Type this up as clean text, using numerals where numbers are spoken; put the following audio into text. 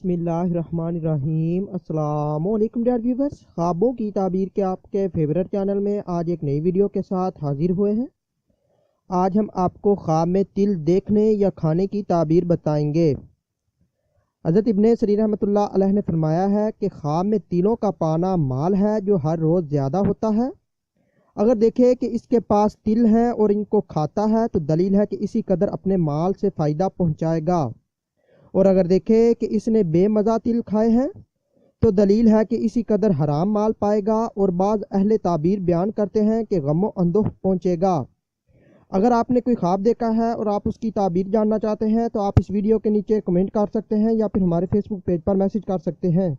बिस्मिल्लाहिर्रहमानिर्रहीम। अस्सलाम वालेकुम डियर व्यूवर्स, ख्वाबों की ताबीर के आपके फेवरेट चैनल में आज एक नई वीडियो के साथ हाजिर हुए हैं। आज हम आपको ख्वाब में तिल देखने या खाने की ताबीर बताएंगे। हज़रत इब्ने सीरीन रहमतुल्लाह अलैह ने फरमाया है कि ख्वाब में तिलों का पाना माल है जो हर रोज़ ज़्यादा होता है। अगर देखे कि इसके पास तिल हैं और इनको खाता है तो दलील है कि इसी कदर अपने माल से फ़ायदा पहुँचाएगा, और अगर देखे कि इसने बेमज़ा तिल खाए हैं तो दलील है कि इसी कदर हराम माल पाएगा, और बाज़ अहले ताबीर बयान करते हैं कि गम अंदोह पहुँचेगा। अगर आपने कोई ख्वाब देखा है और आप उसकी ताबीर जानना चाहते हैं तो आप इस वीडियो के नीचे कमेंट कर सकते हैं या फिर हमारे फेसबुक पेज पर मैसेज कर सकते हैं।